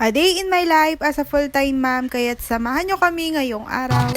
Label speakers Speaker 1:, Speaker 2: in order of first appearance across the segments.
Speaker 1: A day in my life as a full-time mom, kaya't samahan nyo kami ngayong araw.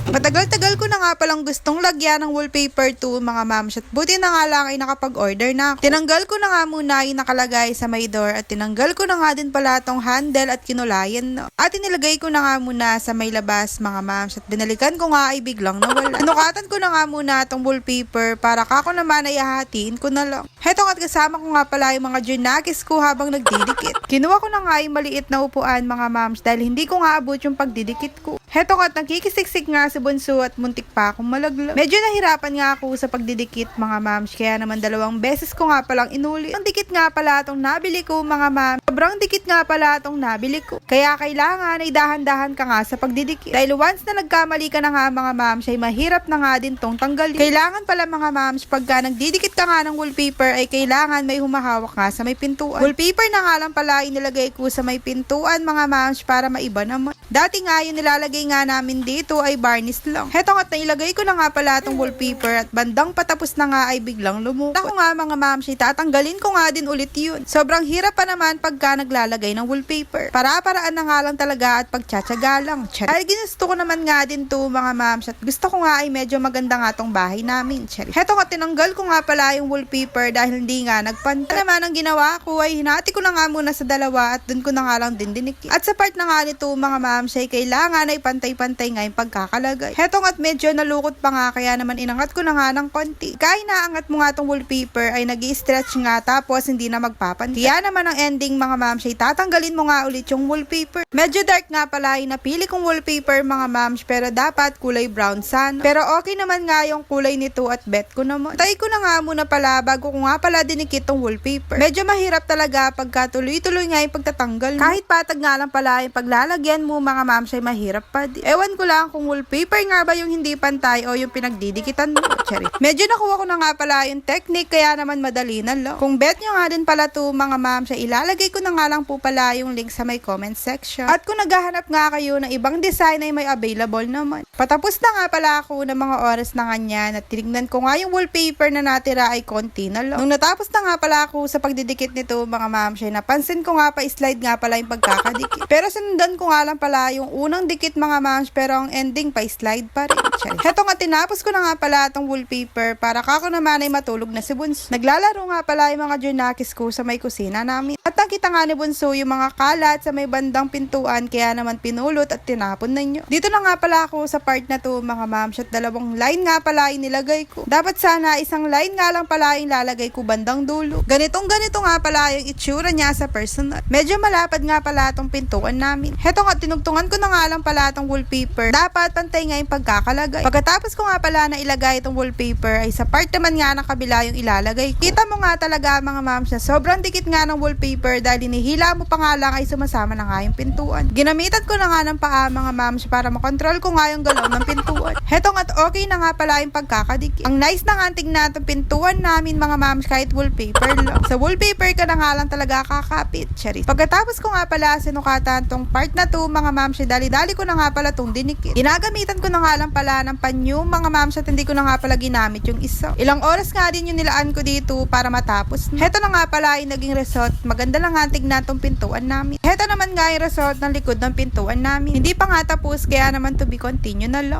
Speaker 1: Matagal-tagal ko na nga palang gustong lagyan ng wallpaper to mga mams at buti na nga lang ay nakapag-order na ako. Tinanggal ko na nga muna yung nakalagay sa may door at tinanggal ko na nga din pala tong handle at kinulayan no. At inilagay ko na nga muna sa may labas mga mams at binalikan ko nga ay biglang nawala. Anukatan ko na nga muna tong wallpaper para kako naman ay hahatiin ko na lang. Heto at kasama ko nga pala yung mga junakis ko habang nagdidikit. Kinuha ko na nga yung maliit na upuan mga mams dahil hindi ko nga abot yung pagdidikit ko. Heto at nagkikisiksik nga si bunso at muntik pa akong malaglag. Medyo nahirapan nga ako sa pagdidikit mga mams kaya naman 2 beses ko nga palang inuli. Ang dikit nga pala itong nabili ko mga mams. Sobrang dikit nga pala itong nabili ko. Kaya kailangan ay dahan-dahan ka nga sa pagdidikit. Dahil once na nagkamali ka na nga mga mams ay mahirap na nga din tong tanggalin. Kailangan pala mga mams pagka nagdidikit ka nga ng wallpaper ay kailangan may humahawak nga sa may pintuan. Wallpaper na nga lang pala inilagay ko sa may pintuan mga mams para maiba naman. Dati nga yung nilalagay nga namin dito ay varnish lang. Heto nga't nailagay ko na nga pala itong wallpaper at bandang patapos na nga ay biglang lumukot. Ako nga mga mams, tatanggalin ko nga din ulit yun. Sobrang hirap pa naman pagka naglalagay ng wallpaper. Para-paraan na nga lang talaga at pagtsatsaga lang. Dahil ginusto ko naman nga din to mga mams at gusto ko nga ay medyo maganda nga tong bahay namin. Heto nga tinanggal ko nga pala yung wallpaper dahil hindi nga nagpanta. Naman ang ginawa ko ay hinati ko na nga muna sa dalawa at dun ko na nga lang din dinikit. At sa part na nga nito mga mams ay kailangan ay pantay-pantay nga yung pagkakalagay. Heto nga't medyo nalukot pa nga kaya naman inangat ko na nga ng konti. Kaya inaangat mo nga tong wallpaper ay nag-i-stretch nga tapos hindi na magpapanti. Kaya naman ang ending mga mams ay tatanggalin mo nga ulit yung wallpaper. Medyo dark nga pala yung napili kong wallpaper mga mams pero dapat kulay brown sana. Pero okay naman nga yung kulay nito at bet ko naman. Tay ko na nga muna pala bago ko nga pala dinikit tong wallpaper. Medyo mahirap talaga pagka tuloy-tuloy nga yung pagtatanggal mo. Kahit patag nga lang pala yung paglalagyan mo mga mams ay mahirap pa din. Ewan ko lang kung wallpaper nga ba yung hindi pantay o yung pinagdidikitan mo. Medyo nakuha ko na nga pala yung technique kaya naman madali na lang. Kung bet nyo nga din pala to mga mams ay ilalagay ko na nga lang po pala yung link sa may comment section. At kung naghahanap nga kayo ng ibang design ay may available naman. Patapos na nga pala ako ng mga oras na ganyan at tinignan ko nga yung wallpaper na natira ay konti na lang. Nung natapos na nga pala ako sa pagdidikit nito mga mams ay napansin ko nga pa slide nga pala yung pagkakadikit. Pero sinundan ko nga lang pala yung unang dikit mga mams pero ang ending pa slide pa rin. Heto nga tinapos ko na nga pala itong wallpaper para kako naman ay matulog na si Bunso. Naglalaro nga pala yung mga junakis ko sa may kusina namin. At nakita nga ni Bunso yung mga kalat sa may bandang pintuan kaya naman pinulot at tinapon na nyo. Dito na nga pala ako sa part na to mga mams at 2 line nga pala yung nilagay ko. Dapat sana isang line nga lang pala yung lalagay ko bandang dulo. Ganito nga pala yung itsura niya sa personal. Medyo malapad nga pala itong pintuan namin. Heto nga tinugtungan ko na nga lang pala itong wallpaper. Dapat pantay nga yung pagkakalagay. Pagkatapos ko nga pala na ilagay itong wallpaper ay sa part naman nga ng kabila yung ilalagay. Kita mo nga talaga mga mams na sobrang dikit nga ng wallpaper dahil inihila mo pa nga lang ay sumasama na nga yung pintuan. Ginamitan ko na nga ng paa mga mams para makontrol ko nga yung galaw ng pintuan. Heto nga't okay na nga pala yung pagkakadikit. Ang nice na nga tingnan itong pintuan namin mga mams kahit wallpaper lang. Sa wallpaper ka na nga lang talaga kakapit. Pagkatapos ko nga pala sinukatan tong part na to mga mams dali-dali ko na nga pala tong dinikit. Ginagamitan ko na nga lang pala ng panyo mga mams at hindi ko na nga pala ginamit yung isa. Ilang oras nga din yung nilaan ko dito para matapos. Heto na nga pala yung naging result. Maganda lang nga tignan tong pintuan namin. Heto naman nga yung result ng likod ng pintuan namin. Hindi pa nga tapos kaya naman to be continue na lang.